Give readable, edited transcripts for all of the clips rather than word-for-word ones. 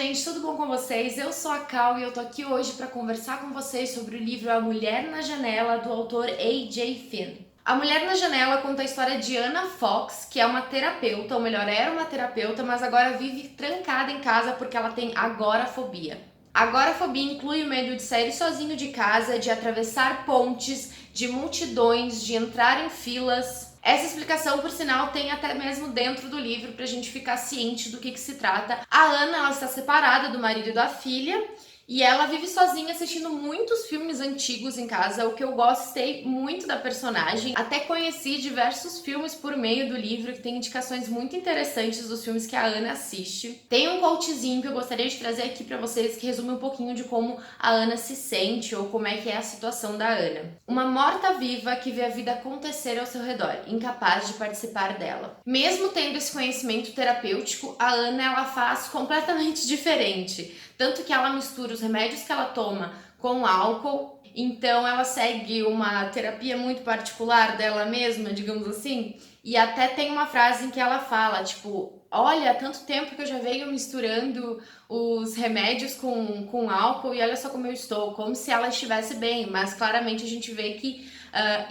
gente, tudo bom com vocês? Eu sou a Cal e eu tô aqui hoje para conversar com vocês sobre o livro A Mulher na Janela, do autor A.J. Finn. A Mulher na Janela conta a história de Anna Fox, que é uma terapeuta, ou melhor, era uma terapeuta, mas agora vive trancada em casa porque ela tem agorafobia. Agorafobia inclui o medo de sair sozinho de casa, de atravessar pontes, de multidões, de entrar em filas. Essa explicação, por sinal, tem até mesmo dentro do livro pra gente ficar ciente do que se trata. A Ana, ela está separada do marido e da filha e ela vive sozinha assistindo muitos filmes antigos em casa, o que eu gostei muito da personagem. Até conheci diversos filmes por meio do livro, que tem indicações muito interessantes dos filmes que a Ana assiste. Tem um quotezinho que eu gostaria de trazer aqui pra vocês, que resume um pouquinho de como a Ana se sente ou como é que é a situação da Ana. Uma morta-viva que vê a vida acontecer ao seu redor, incapaz de participar dela. Mesmo tendo esse conhecimento terapêutico, a Ana ela faz completamente diferente. Tanto que ela mistura os remédios que ela toma com álcool, então ela segue uma terapia muito particular dela mesma, digamos assim, e até tem uma frase em que ela fala, tipo, olha, há tanto tempo que eu já venho misturando os remédios com álcool e olha só como eu estou, como se ela estivesse bem, mas claramente a gente vê que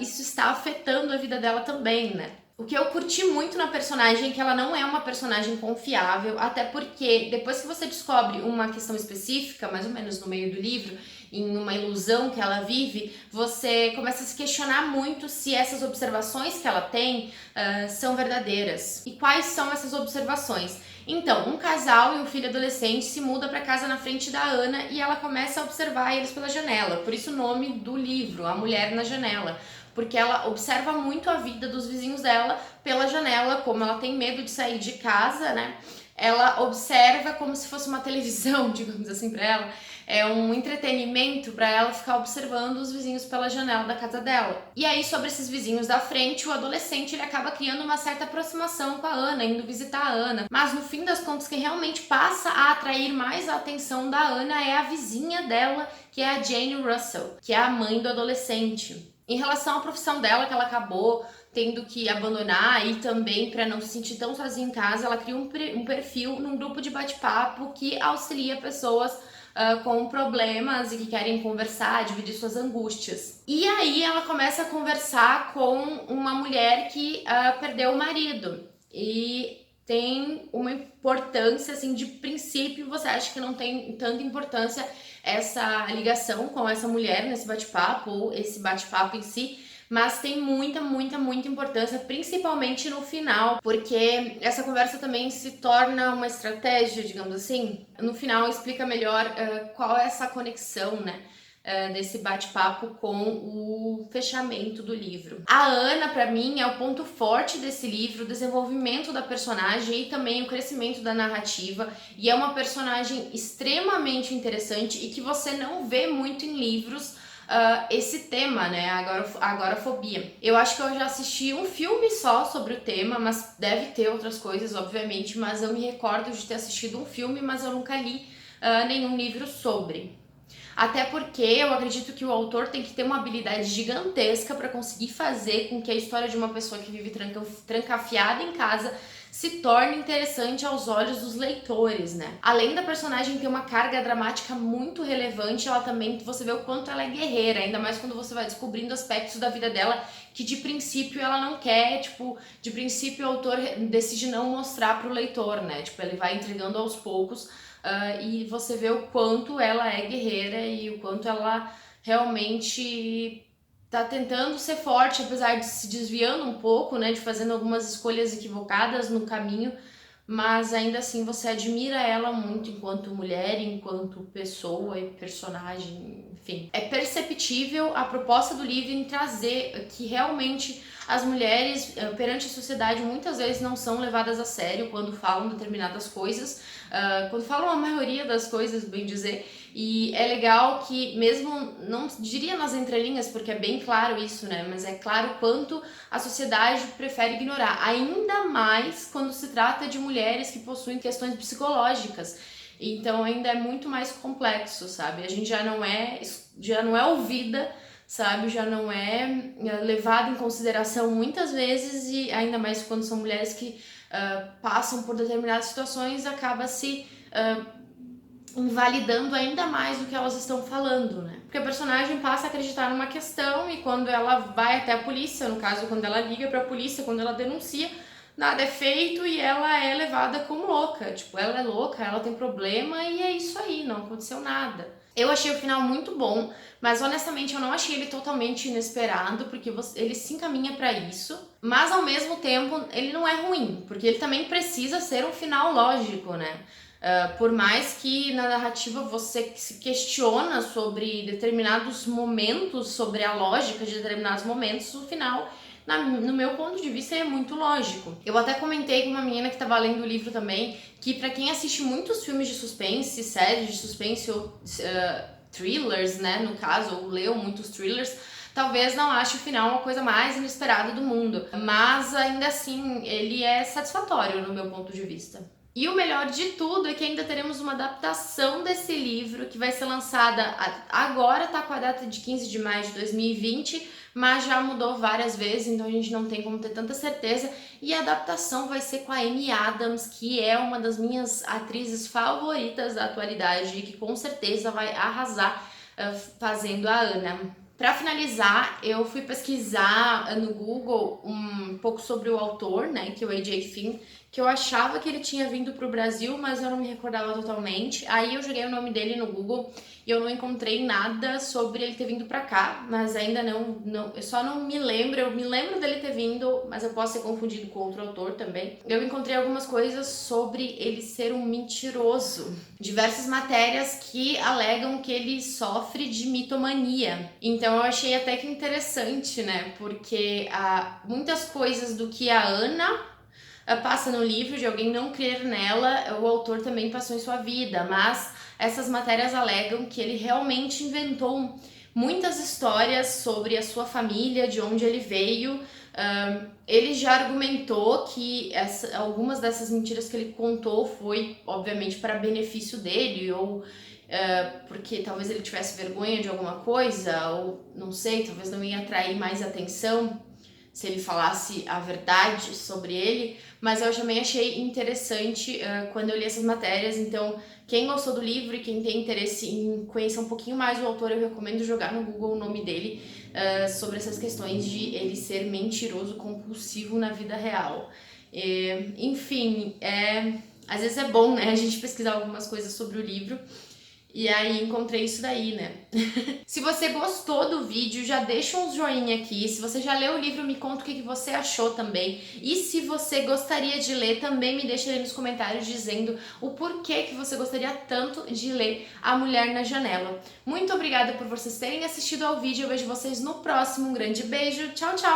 isso está afetando a vida dela também, né? O que eu curti muito na personagem é que ela não é uma personagem confiável, até porque depois que você descobre uma questão específica, mais ou menos no meio do livro, em uma ilusão que ela vive, você começa a se questionar muito se essas observações que ela tem são verdadeiras. E quais são essas observações? Então, um casal e um filho adolescente se muda para casa na frente da Ana e ela começa a observar eles pela janela. Por isso o nome do livro, A Mulher na Janela. Porque ela observa muito a vida dos vizinhos dela pela janela, como ela tem medo de sair de casa, né? Ela observa como se fosse uma televisão, digamos assim, para ela. É um entretenimento para ela ficar observando os vizinhos pela janela da casa dela. E aí, sobre esses vizinhos da frente, o adolescente ele acaba criando uma certa aproximação com a Ana, indo visitar a Ana. Mas no fim das contas, quem realmente passa a atrair mais a atenção da Ana é a vizinha dela, que é a Jane Russell, que é a mãe do adolescente. Em relação à profissão dela, que ela acabou tendo que abandonar e também para não se sentir tão sozinha em casa, ela cria um perfil num grupo de bate-papo que auxilia pessoas com problemas e que querem conversar, dividir suas angústias. E aí ela começa a conversar com uma mulher que perdeu o marido e tem uma importância assim de princípio. Você acha que não tem tanta importância essa ligação com essa mulher nesse bate-papo ou esse bate-papo em si, mas tem muita importância, principalmente no final, porque essa conversa também se torna uma estratégia, digamos assim. No final explica melhor qual é essa conexão, né? Desse bate-papo com o fechamento do livro. A Ana, para mim, é o ponto forte desse livro, o desenvolvimento da personagem e também o crescimento da narrativa, e é uma personagem extremamente interessante e que você não vê muito em livros. Esse tema, né, a agorafobia. Eu acho que eu já assisti um filme só sobre o tema, mas deve ter outras coisas, obviamente, mas eu me recordo de ter assistido um filme, mas eu nunca li nenhum livro sobre. Até porque eu acredito que o autor tem que ter uma habilidade gigantesca para conseguir fazer com que a história de uma pessoa que vive trancafiada em casa se torne interessante aos olhos dos leitores, né? Além da personagem ter uma carga dramática muito relevante, ela também, você vê o quanto ela é guerreira, ainda mais quando você vai descobrindo aspectos da vida dela que de princípio ela não quer, tipo, de princípio o autor decide não mostrar pro leitor, né? Tipo, ele vai entregando aos poucos. E você vê o quanto ela é guerreira e o quanto ela realmente tá tentando ser forte, apesar de se desviando um pouco, né, de fazendo algumas escolhas equivocadas no caminho, mas ainda assim você admira ela muito enquanto mulher, enquanto pessoa e personagem, enfim. É perceptível a proposta do livro em trazer que realmente as mulheres perante a sociedade muitas vezes não são levadas a sério quando falam determinadas coisas, quando falam a maioria das coisas, bem dizer, e é legal que mesmo, não diria nas entrelinhas, porque é bem claro isso, né, mas é claro quanto a sociedade prefere ignorar, ainda mais quando se trata de mulheres que possuem questões psicológicas. Então ainda é muito mais complexo, sabe? A gente já não é ouvida, sabe? Já não é levada em consideração muitas vezes, e ainda mais quando são mulheres que passam por determinadas situações, acaba se invalidando ainda mais o que elas estão falando, né? Porque a personagem passa a acreditar numa questão e quando ela vai até a polícia, no caso, quando ela liga pra polícia, quando ela denuncia, nada é feito e ela é levada como louca. Tipo, ela é louca, ela tem problema e é isso aí, não aconteceu nada. Eu achei o final muito bom, mas honestamente eu não achei ele totalmente inesperado, porque ele se encaminha pra isso, mas ao mesmo tempo ele não é ruim, porque ele também precisa ser um final lógico, né? Por mais que na narrativa você se questiona sobre determinados momentos, sobre a lógica de determinados momentos, o final, no meu ponto de vista, é muito lógico. Eu até comentei com uma menina que estava lendo o livro também, que pra quem assiste muitos filmes de suspense, séries de suspense ou thrillers, né, no caso, ou leu muitos thrillers, talvez não ache o final uma coisa mais inesperada do mundo, mas ainda assim ele é satisfatório no meu ponto de vista. E o melhor de tudo é que ainda teremos uma adaptação desse livro que vai ser lançada agora, tá com a data de 15 de maio de 2020, mas já mudou várias vezes, então a gente não tem como ter tanta certeza. E a adaptação vai ser com a Amy Adams, que é uma das minhas atrizes favoritas da atualidade e que com certeza vai arrasar fazendo a Anna. Para finalizar, eu fui pesquisar no Google um pouco sobre o autor, né, que é o A.J. Finn, que eu achava que ele tinha vindo pro Brasil, mas eu não me recordava totalmente. Aí eu joguei o nome dele no Google e eu não encontrei nada sobre ele ter vindo pra cá, mas ainda não, eu só não me lembro, eu me lembro dele ter vindo, mas eu posso ser confundido com outro autor também. Eu encontrei algumas coisas sobre ele ser um mentiroso, diversas matérias que alegam que ele sofre de mitomania. Então eu achei até que interessante, né, porque muitas coisas do que a Anna passa no livro de alguém não crer nela, o autor também passou em sua vida, mas essas matérias alegam que ele realmente inventou muitas histórias sobre a sua família, de onde ele veio. Ele já argumentou que algumas dessas mentiras que ele contou foi, obviamente, para benefício dele, ou porque talvez ele tivesse vergonha de alguma coisa, ou não sei, talvez não ia atrair mais atenção se ele falasse a verdade sobre ele, mas eu também achei interessante quando eu li essas matérias. Então, quem gostou do livro e quem tem interesse em conhecer um pouquinho mais o autor, eu recomendo jogar no Google o nome dele sobre essas questões de ele ser mentiroso compulsivo na vida real. Enfim, às vezes é bom, né, a gente pesquisar algumas coisas sobre o livro. E aí encontrei isso daí, né? Se você gostou do vídeo, já deixa um joinha aqui. Se você já leu o livro, me conta o que você achou também. E se você gostaria de ler, também me deixa aí nos comentários dizendo o porquê que você gostaria tanto de ler A Mulher na Janela. Muito obrigada por vocês terem assistido ao vídeo. Eu vejo vocês no próximo. Um grande beijo. Tchau, tchau!